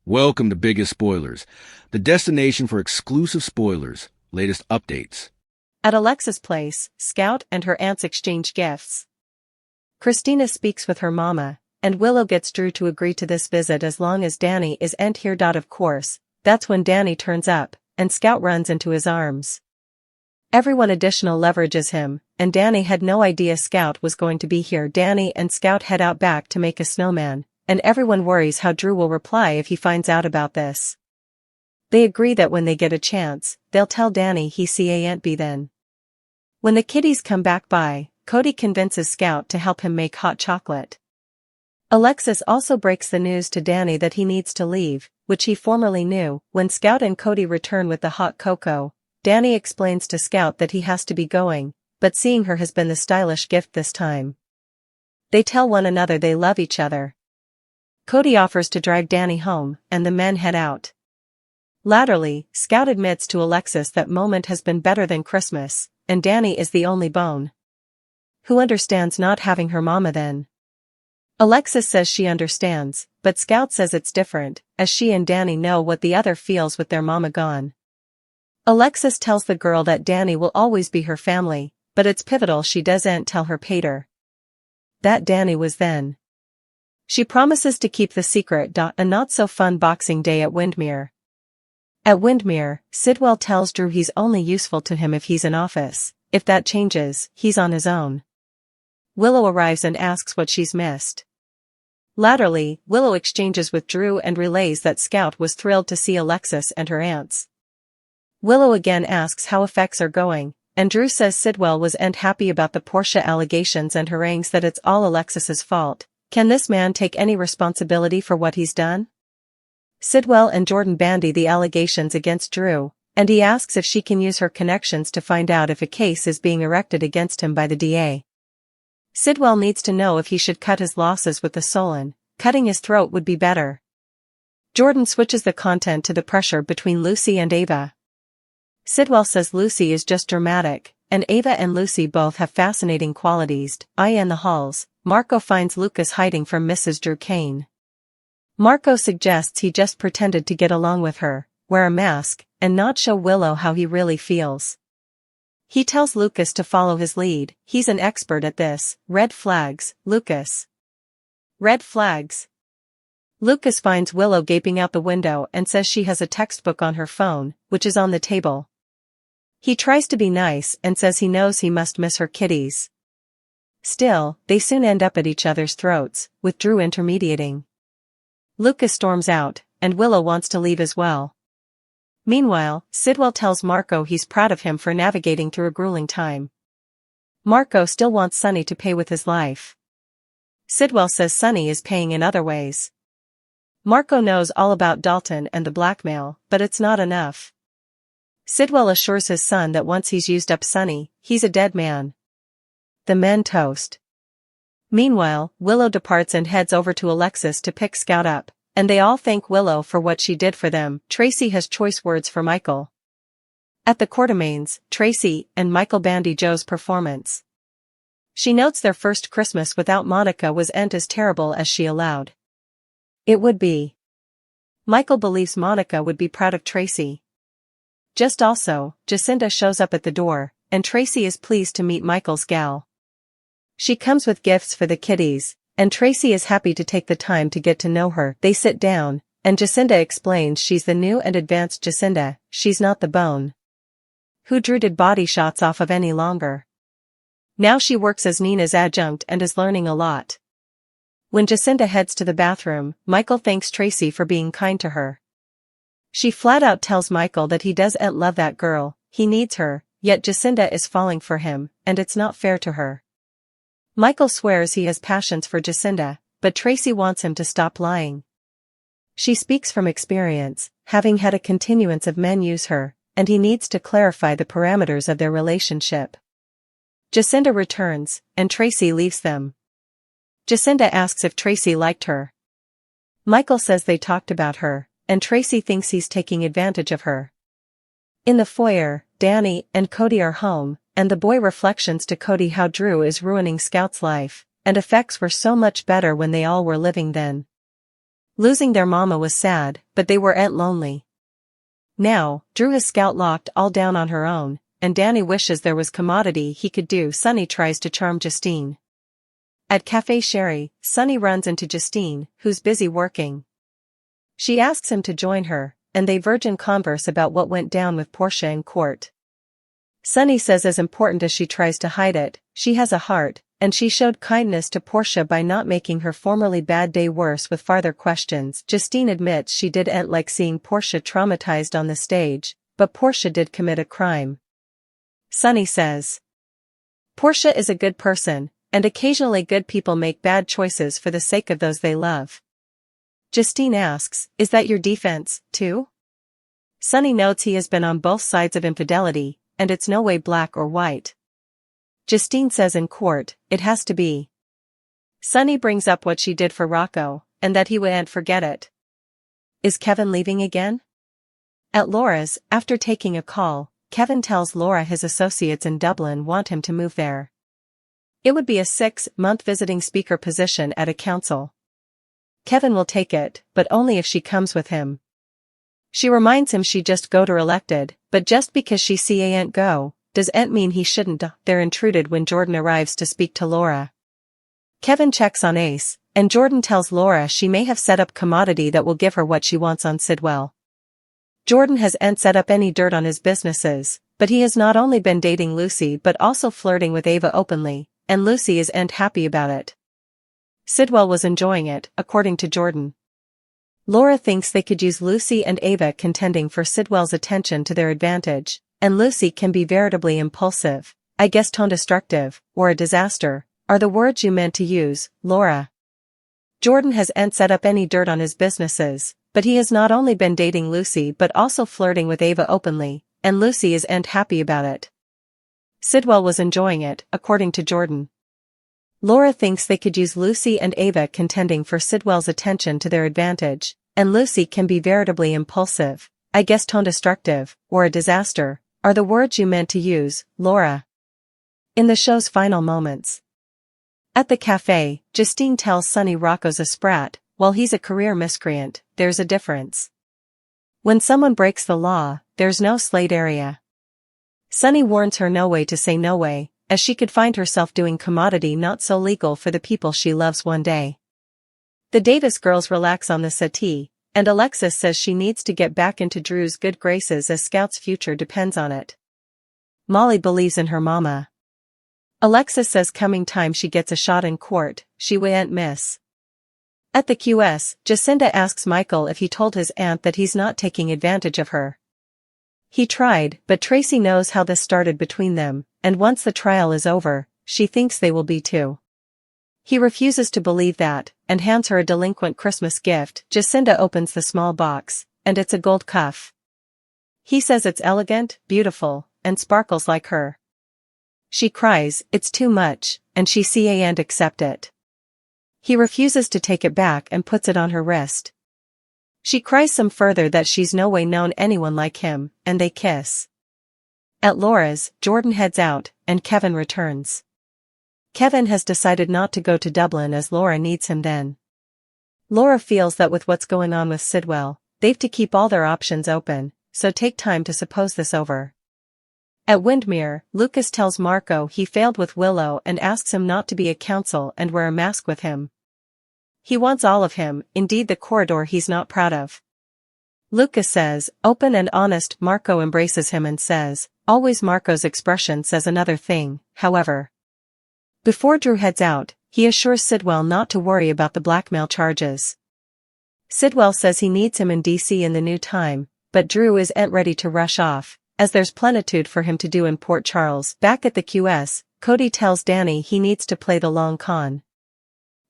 Welcome to Biggest Spoilars, the destination for exclusive spoilers, latest updates. At Alexa's place, Scout and her aunts exchange gifts. Christina speaks with her mama, and Willow gets Drew to agree to this visit as long as Danny isn't here. Of course, that's when Danny turns up, and Scout runs into his arms. Everyone additional leverages him, and Danny had no idea Scout was going to be here. Danny and Scout head out back to make a snowman, and everyone worries how Drew will reply if he finds out about this. They agree that when they get a chance, they'll tell Danny he can't be then. When the kiddies come back by, Cody convinces Scout to help him make hot chocolate. Alexis also breaks the news to Danny that he needs to leave, which he formerly knew. When Scout and Cody return with the hot cocoa, Danny explains to Scout that he has to be going, but seeing her has been the stylish gift this time. They tell one another they love each other. Cody offers to drive Danny home, and the men head out. Latterly, Scout admits to Alexis that moment has been better than Christmas, and Danny is the only bone. Who understands not having her mama then? Alexis says she understands, but Scout says it's different, as she and Danny know what the other feels with their mama gone. Alexis tells the girl that Danny will always be her family, but it's pivotal she doesn't tell her pater that Danny was then. She promises to keep the secret. A not-so-fun Boxing Day at Windmere. At Windmere, Sidwell tells Drew he's only useful to him if he's in office. If that changes, he's on his own. Willow arrives and asks what she's missed. Latterly, Willow exchanges with Drew and relays that Scout was thrilled to see Alexis and her aunts. Willow again asks how effects are going, and Drew says Sidwell wasn't happy about the Portia allegations and harangues that it's all Alexis's fault. Can this man take any responsibility for what he's done? Sidwell and Jordan bandy the allegations against Drew, and he asks if she can use her connections to find out if a case is being erected against him by the DA. Sidwell needs to know if he should cut his losses with the Solon. Cutting his throat would be better. Jordan switches the content to the pressure between Lucy and Ava. Sidwell says Lucy is just dramatic, and Ava and Lucy both have fascinating qualities. In the halls, Marco finds Lucas hiding from Mrs. Drew Kane. Marco suggests he just pretended to get along with her, wear a mask, and not show Willow how he really feels. He tells Lucas to follow his lead. He's an expert at this. Red flags, Lucas. Red flags. Lucas finds Willow gaping out the window and says she has a textbook on her phone, which is on the table. He tries to be nice and says he knows he must miss her kitties. Still, they soon end up at each other's throats, with Drew intermediating. Lucas storms out, and Willow wants to leave as well. Meanwhile, Sidwell tells Marco he's proud of him for navigating through a grueling time. Marco still wants Sonny to pay with his life. Sidwell says Sonny is paying in other ways. Marco knows all about Dalton and the blackmail, but it's not enough. Sidwell assures his son that once he's used up Sonny, he's a dead man. The men toast. Meanwhile, Willow departs and heads over to Alexis to pick Scout up, and they all thank Willow for what she did for them. Tracy has choice words for Michael. At the Quartermaines, Tracy and Michael bandy Joe's performance. She notes their first Christmas without Monica wasn't as terrible as she allowed it would be. Michael believes Monica would be proud of Tracy. Just also, Jacinda shows up at the door, and Tracy is pleased to meet Michael's gal. She comes with gifts for the kiddies, and Tracy is happy to take the time to get to know her. They sit down, and Jacinda explains she's the new and advanced Jacinda. She's not the bone who Drew did body shots off of any longer. Now she works as Nina's adjunct and is learning a lot. When Jacinda heads to the bathroom, Michael thanks Tracy for being kind to her. She flat out tells Michael that he doesn't love that girl, he needs her, yet Jacinda is falling for him, and it's not fair to her. Michael swears he has passions for Jacinda, but Tracy wants him to stop lying. She speaks from experience, having had a continuance of men use her, and he needs to clarify the parameters of their relationship. Jacinda returns, and Tracy leaves them. Jacinda asks if Tracy liked her. Michael says they talked about her, and Tracy thinks he's taking advantage of her. In the foyer, Danny and Cody are home, and the boy reflections to Cody how Drew is ruining Scout's life, and effects were so much better when they all were living then. Losing their mama was sad, but they weren't lonely. Now, Drew has Scout locked all down on her own, and Danny wishes there was commodity he could do. Sunny tries to charm Justine. At Café Sherry, Sunny runs into Justine, who's busy working. She asks him to join her, and they virgin converse about what went down with Portia in court. Sunny says as important as she tries to hide it, she has a heart, and she showed kindness to Portia by not making her formerly bad day worse with farther questions. Justine admits she didn't like seeing Portia traumatized on the stage, but Portia did commit a crime. Sunny says, Portia is a good person, and occasionally good people make bad choices for the sake of those they love. Justine asks, is that your defense, too? Sunny notes he has been on both sides of infidelity, and it's no way black or white. Justine says in court, it has to be. Sunny brings up what she did for Rocco, and that he wouldn't forget it. Is Kevin leaving again? At Laura's, after taking a call, Kevin tells Laura his associates in Dublin want him to move there. It would be a 6-month visiting speaker position at a council. Kevin will take it, but only if she comes with him. She reminds him she just got her elected, but just because she can't go, doesn't mean he shouldn't. They're intruded when Jordan arrives to speak to Laura. Kevin checks on Ace, and Jordan tells Laura she may have set up commodity that will give her what she wants on Sidwell. Jordan hasn't set up any dirt on his businesses, but he has not only been dating Lucy but also flirting with Ava openly, and Lucy isn't happy about it. Sidwell was enjoying it, according to Jordan. Laura thinks they could use Lucy and Ava contending for Sidwell's attention to their advantage, and Lucy can be veritably impulsive, I guess tone-destructive, or a disaster, are the words you meant to use, Laura. Jordan hasn't set up any dirt on his businesses, but he has not only been dating Lucy but also flirting with Ava openly, and Lucy isn't happy about it. Sidwell was enjoying it, according to Jordan. Laura thinks they could use Lucy and Ava contending for Sidwell's attention to their advantage, and Lucy can be veritably impulsive, I guess tone-destructive, or a disaster, are the words you meant to use, Laura. In the show's final moments. At the cafe, Justine tells Sunny Rocco's a sprat, while he's a career miscreant. There's a difference. When someone breaks the law, there's no slate area. Sunny warns her no way to say no way, as she could find herself doing commodity not so legal for the people she loves one day. The Davis girls relax on the settee, and Alexis says she needs to get back into Drew's good graces as Scout's future depends on it. Molly believes in her mama. Alexis says coming time she gets a shot in court, she won't miss. At the QS, Jacinda asks Michael if he told his aunt that he's not taking advantage of her. He tried, but Tracy knows how this started between them, and once the trial is over, she thinks they will be too. He refuses to believe that, and hands her a delinquent Christmas gift. Jacinda opens the small box, and it's a gold cuff. He says it's elegant, beautiful, and sparkles like her. She cries, it's too much, and she can't accept it. He refuses to take it back and puts it on her wrist. She cries some further that she's no way known anyone like him, and they kiss. At Laura's, Jordan heads out, and Kevin returns. Kevin has decided not to go to Dublin as Laura needs him then. Laura feels that with what's going on with Sidwell, they've to keep all their options open, so take time to suppose this over. At Windmere, Lucas tells Marco he failed with Willow and asks him not to be a counsel and wear a mask with him. He wants all of him, indeed the corridor he's not proud of. Lucas says, open and honest. Marco embraces him and says, always. Marco's expression says another thing, however. Before Drew heads out, he assures Sidwell not to worry about the blackmail charges. Sidwell says he needs him in DC in the new time, but Drew isn't ready to rush off, as there's plenitude for him to do in Port Charles. Back at the QS, Cody tells Danny he needs to play the long con.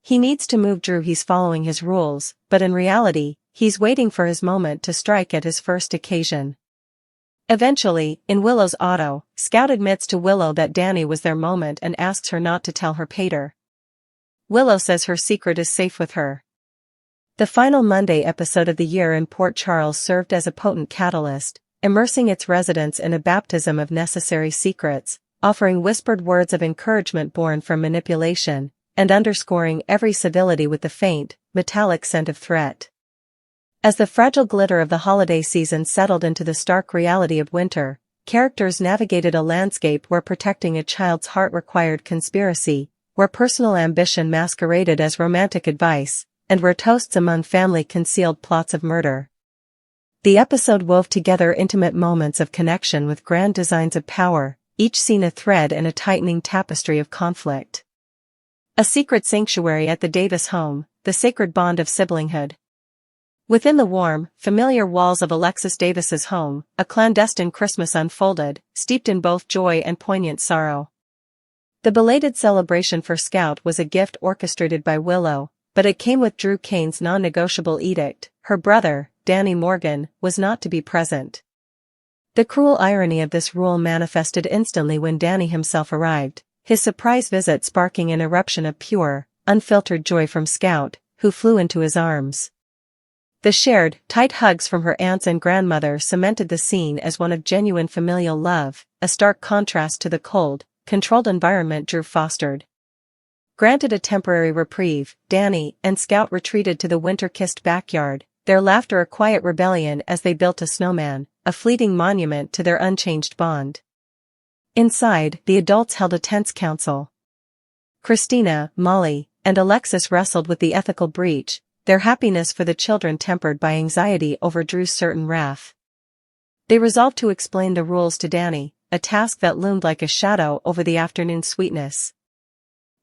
He needs to move Drew. He's following his rules, but in reality, he's waiting for his moment to strike at his first occasion. Eventually, in Willow's auto, Scout admits to Willow that Danny was their moment and asks her not to tell her pater. Willow says her secret is safe with her. The final Monday episode of the year in Port Charles served as a potent catalyst, immersing its residents in a baptism of necessary secrets, offering whispered words of encouragement born from manipulation, and underscoring every civility with the faint, metallic scent of threat. As the fragile glitter of the holiday season settled into the stark reality of winter, characters navigated a landscape where protecting a child's heart required conspiracy, where personal ambition masqueraded as romantic advice, and where toasts among family concealed plots of murder. The episode wove together intimate moments of connection with grand designs of power, each scene a thread in a tightening tapestry of conflict. A secret sanctuary at the Davis home, the sacred bond of siblinghood. Within the warm, familiar walls of Alexis Davis's home, a clandestine Christmas unfolded, steeped in both joy and poignant sorrow. The belated celebration for Scout was a gift orchestrated by Willow, but it came with Drew Kane's non-negotiable edict: her brother, Danny Morgan, was not to be present. The cruel irony of this rule manifested instantly when Danny himself arrived, his surprise visit sparking an eruption of pure, unfiltered joy from Scout, who flew into his arms. The shared, tight hugs from her aunts and grandmother cemented the scene as one of genuine familial love, a stark contrast to the cold, controlled environment Drew fostered. Granted a temporary reprieve, Danny and Scout retreated to the winter-kissed backyard, their laughter a quiet rebellion as they built a snowman, a fleeting monument to their unchanged bond. Inside, the adults held a tense council. Christina, Molly, and Alexis wrestled with the ethical breach, their happiness for the children tempered by anxiety over Drew's certain wrath. They resolved to explain the rules to Danny, a task that loomed like a shadow over the afternoon sweetness.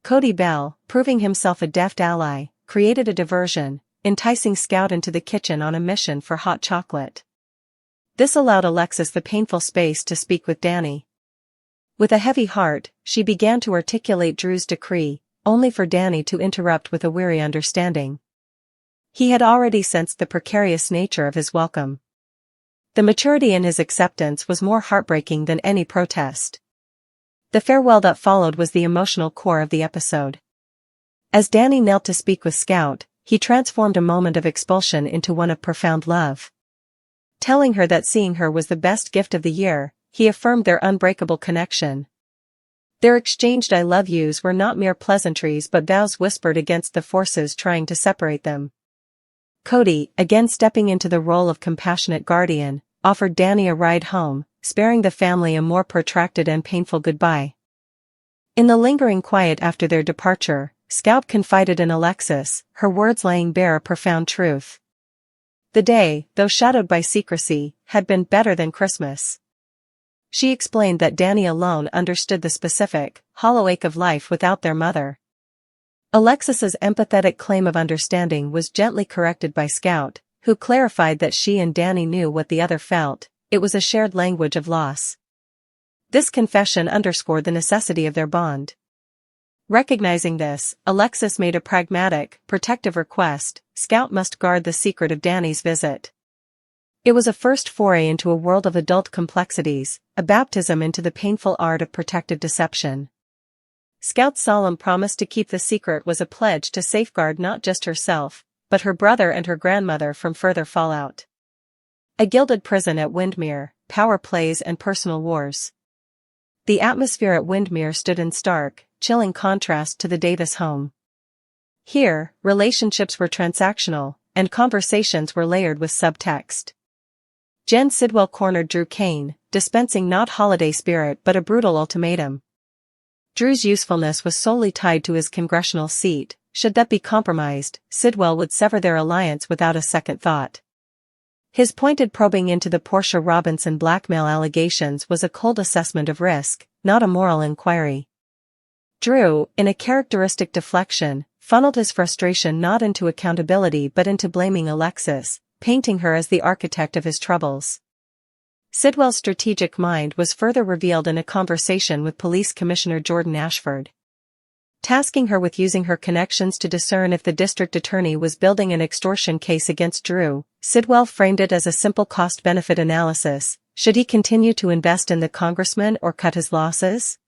Cody Bell, proving himself a deft ally, created a diversion, enticing Scout into the kitchen on a mission for hot chocolate. This allowed Alexis the painful space to speak with Danny. With a heavy heart, she began to articulate Drew's decree, only for Danny to interrupt with a weary understanding. He had already sensed the precarious nature of his welcome. The maturity in his acceptance was more heartbreaking than any protest. The farewell that followed was the emotional core of the episode. As Danny knelt to speak with Scout, he transformed a moment of expulsion into one of profound love. Telling her that seeing her was the best gift of the year, he affirmed their unbreakable connection. Their exchanged I love yous were not mere pleasantries but vows whispered against the forces trying to separate them. Cody, again stepping into the role of compassionate guardian, offered Danny a ride home, sparing the family a more protracted and painful goodbye. In the lingering quiet after their departure, Scout confided in Alexis, her words laying bare a profound truth. The day, though shadowed by secrecy, had been better than Christmas. She explained that Danny alone understood the specific, hollow ache of life without their mother. Alexis's empathetic claim of understanding was gently corrected by Scout, who clarified that she and Danny knew what the other felt. It was a shared language of loss. This confession underscored the necessity of their bond. Recognizing this, Alexis made a pragmatic, protective request: Scout must guard the secret of Danny's visit. It was a first foray into a world of adult complexities, a baptism into the painful art of protective deception. Scout's solemn promise to keep the secret was a pledge to safeguard not just herself, but her brother and her grandmother from further fallout. A gilded prison at Windmere, power plays and personal wars. The atmosphere at Windmere stood in stark, chilling contrast to the Davis home. Here, relationships were transactional, and conversations were layered with subtext. Jen Sidwell cornered Drew Kane, dispensing not holiday spirit but a brutal ultimatum. Drew's usefulness was solely tied to his congressional seat. Should that be compromised, Sidwell would sever their alliance without a second thought. His pointed probing into the Portia Robinson blackmail allegations was a cold assessment of risk, not a moral inquiry. Drew, in a characteristic deflection, funneled his frustration not into accountability but into blaming Alexis, painting her as the architect of his troubles. Sidwell's strategic mind was further revealed in a conversation with Police Commissioner Jordan Ashford. Tasking her with using her connections to discern if the district attorney was building an extortion case against Drew, Sidwell framed it as a simple cost-benefit analysis: should he continue to invest in the congressman or cut his losses?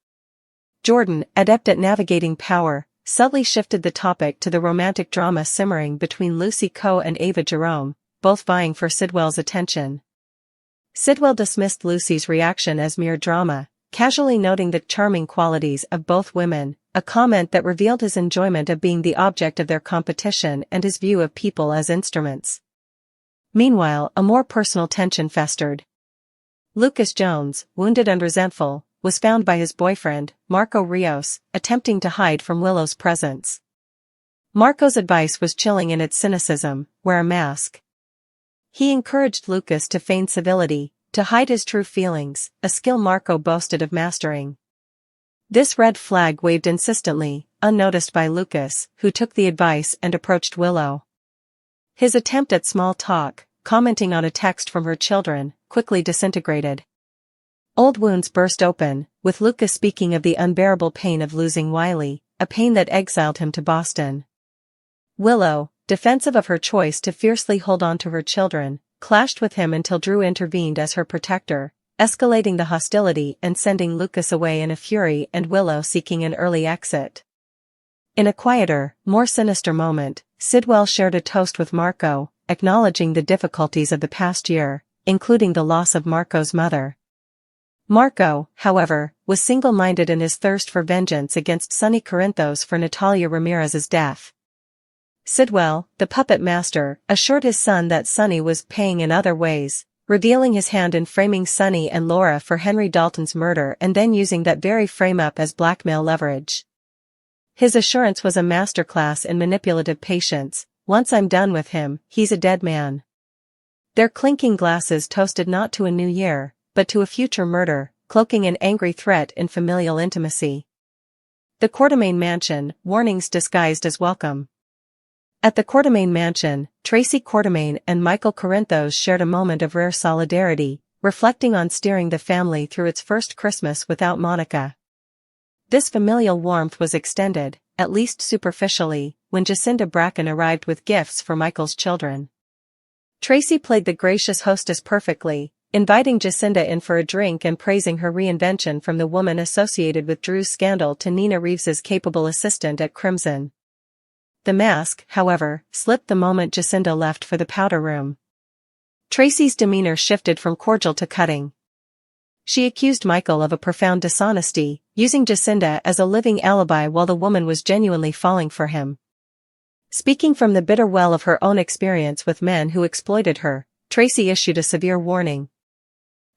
Jordan, adept at navigating power, subtly shifted the topic to the romantic drama simmering between Lucy Coe and Ava Jerome, both vying for Sidwell's attention. Sidwell dismissed Lucy's reaction as mere drama, casually noting the charming qualities of both women, a comment that revealed his enjoyment of being the object of their competition and his view of people as instruments. Meanwhile, a more personal tension festered. Lucas Jones, wounded and resentful, was found by his boyfriend, Marco Rios, attempting to hide from Willow's presence. Marco's advice was chilling in its cynicism: wear a mask. He encouraged Lucas to feign civility, to hide his true feelings, a skill Marco boasted of mastering. This red flag waved insistently, unnoticed by Lucas, who took the advice and approached Willow. His attempt at small talk, commenting on a text from her children, quickly disintegrated. Old wounds burst open, with Lucas speaking of the unbearable pain of losing Wiley, a pain that exiled him to Boston. Willow, defensive of her choice to fiercely hold on to her children, clashed with him until Drew intervened as her protector, escalating the hostility and sending Lucas away in a fury and Willow seeking an early exit. In a quieter, more sinister moment, Sidwell shared a toast with Marco, acknowledging the difficulties of the past year, including the loss of Marco's mother. Marco, however, was single-minded in his thirst for vengeance against Sonny Corinthos for Natalia Ramirez's death. Sidwell, the puppet master, assured his son that Sonny was paying in other ways, revealing his hand in framing Sonny and Laura for Henry Dalton's murder and then using that very frame-up as blackmail leverage. His assurance was a masterclass in manipulative patience: once I'm done with him, he's a dead man. Their clinking glasses toasted not to a new year, but to a future murder, cloaking an angry threat in familial intimacy. The Quartermaine Mansion, warnings disguised as welcome. At the Quartermaine Mansion, Tracy Quartermaine and Michael Corinthos shared a moment of rare solidarity, reflecting on steering the family through its first Christmas without Monica. This familial warmth was extended, at least superficially, when Jacinda Bracken arrived with gifts for Michael's children. Tracy played the gracious hostess perfectly, inviting Jacinda in for a drink and praising her reinvention from the woman associated with Drew's scandal to Nina Reeves's capable assistant at Crimson. The mask, however, slipped the moment Jacinda left for the powder room. Tracy's demeanor shifted from cordial to cutting. She accused Michael of a profound dishonesty, using Jacinda as a living alibi while the woman was genuinely falling for him. Speaking from the bitter well of her own experience with men who exploited her, Tracy issued a severe warning.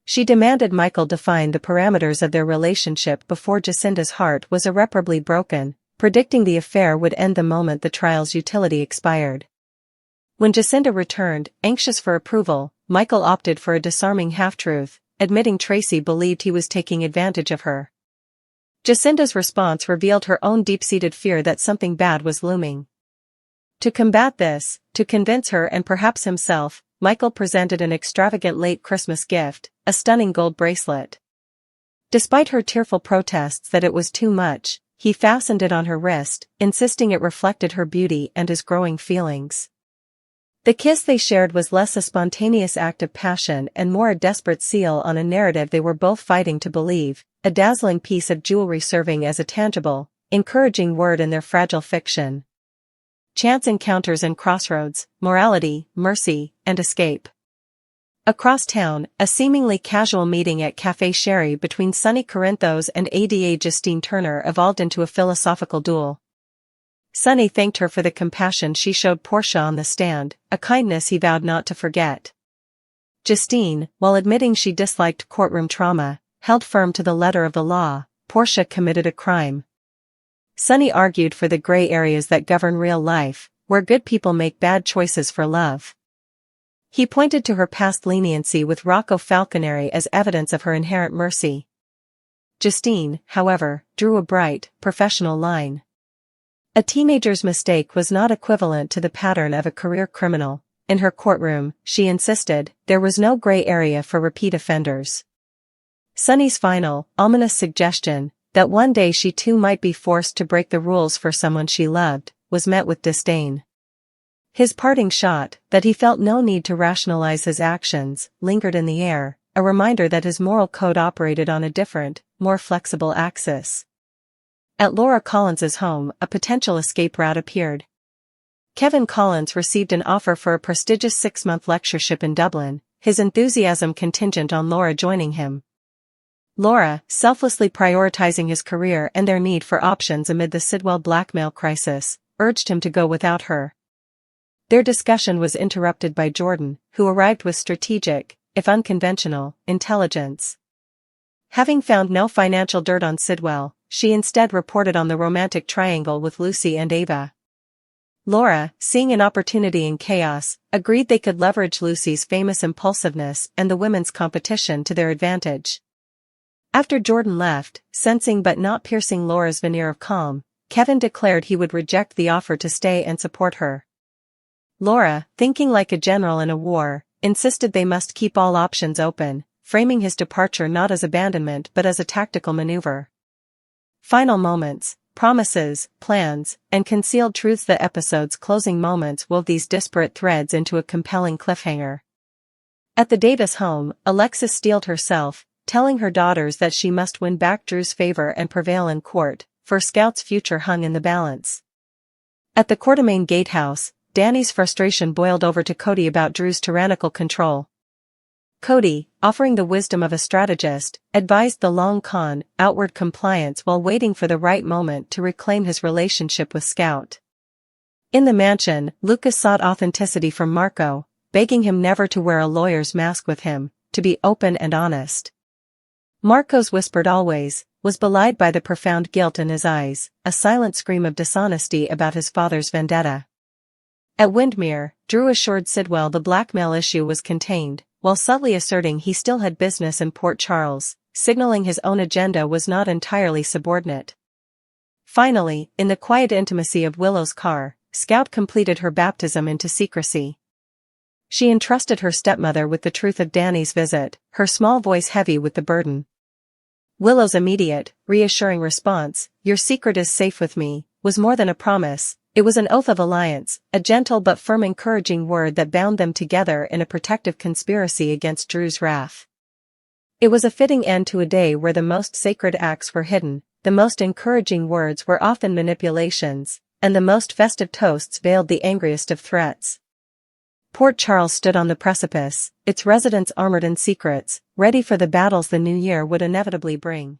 She demanded Michael define the parameters of their relationship before Jacinda's heart was irreparably broken, predicting the affair would end the moment the trial's utility expired. When Jacinda returned, anxious for approval, Michael opted for a disarming half-truth, admitting Tracy believed he was taking advantage of her. Jacinda's response revealed her own deep-seated fear that something bad was looming. To combat this, to convince her and perhaps himself, Michael presented an extravagant late Christmas gift, a stunning gold bracelet. Despite her tearful protests that it was too much, he fastened it on her wrist, insisting it reflected her beauty and his growing feelings. The kiss they shared was less a spontaneous act of passion and more a desperate seal on a narrative they were both fighting to believe, a dazzling piece of jewelry serving as a tangible, encouraging word in their fragile fiction. Chance encounters and crossroads, morality, mercy, and escape. Across town, a seemingly casual meeting at Café Sherry between Sonny Corinthos and ADA Justine Turner evolved into a philosophical duel. Sonny thanked her for the compassion she showed Portia on the stand, a kindness he vowed not to forget. Justine, while admitting she disliked courtroom trauma, held firm to the letter of the law: Portia committed a crime. Sonny argued for the gray areas that govern real life, where good people make bad choices for love. He pointed to her past leniency with Rocco Falconeri as evidence of her inherent mercy. Justine, however, drew a bright, professional line. A teenager's mistake was not equivalent to the pattern of a career criminal. In her courtroom, she insisted, there was no gray area for repeat offenders. Sonny's final, ominous suggestion, that one day she too might be forced to break the rules for someone she loved, was met with disdain. His parting shot, that he felt no need to rationalize his actions, lingered in the air, a reminder that his moral code operated on a different, more flexible axis. At Laura Collins's home, a potential escape route appeared. Kevin Collins received an offer for a prestigious 6-month lectureship in Dublin, his enthusiasm contingent on Laura joining him. Laura, selflessly prioritizing his career and their need for options amid the Sidwell blackmail crisis, urged him to go without her. Their discussion was interrupted by Jordan, who arrived with strategic, if unconventional, intelligence. Having found no financial dirt on Sidwell, she instead reported on the romantic triangle with Lucy and Ava. Laura, seeing an opportunity in chaos, agreed they could leverage Lucy's famous impulsiveness and the women's competition to their advantage. After Jordan left, sensing but not piercing Laura's veneer of calm, Kevin declared he would reject the offer to stay and support her. Laura, thinking like a general in a war, insisted they must keep all options open, framing his departure not as abandonment but as a tactical maneuver. Final moments, promises, plans, and concealed truths. The episode's closing moments wove these disparate threads into a compelling cliffhanger. At the Davis home, Alexis steeled herself, telling her daughters that she must win back Drew's favor and prevail in court, for Scout's future hung in the balance. At the Quartermaine gatehouse, Danny's frustration boiled over to Cody about Drew's tyrannical control. Cody, offering the wisdom of a strategist, advised the long con, outward compliance while waiting for the right moment to reclaim his relationship with Scout. In the mansion, Lucas sought authenticity from Marco, begging him never to wear a lawyer's mask with him, to be open and honest. Marco's whispered always, was belied by the profound guilt in his eyes, a silent scream of dishonesty about his father's vendetta. At Windmere, Drew assured Sidwell the blackmail issue was contained, while subtly asserting he still had business in Port Charles, signaling his own agenda was not entirely subordinate. Finally, in the quiet intimacy of Willow's car, Scout completed her baptism into secrecy. She entrusted her stepmother with the truth of Danny's visit, her small voice heavy with the burden. Willow's immediate, reassuring response, "Your secret is safe with me," was more than a promise. It was an oath of alliance, a gentle but firm encouraging word that bound them together in a protective conspiracy against Drew's wrath. It was a fitting end to a day where the most sacred acts were hidden, the most encouraging words were often manipulations, and the most festive toasts veiled the angriest of threats. Port Charles stood on the precipice, its residents armored in secrets, ready for the battles the new year would inevitably bring.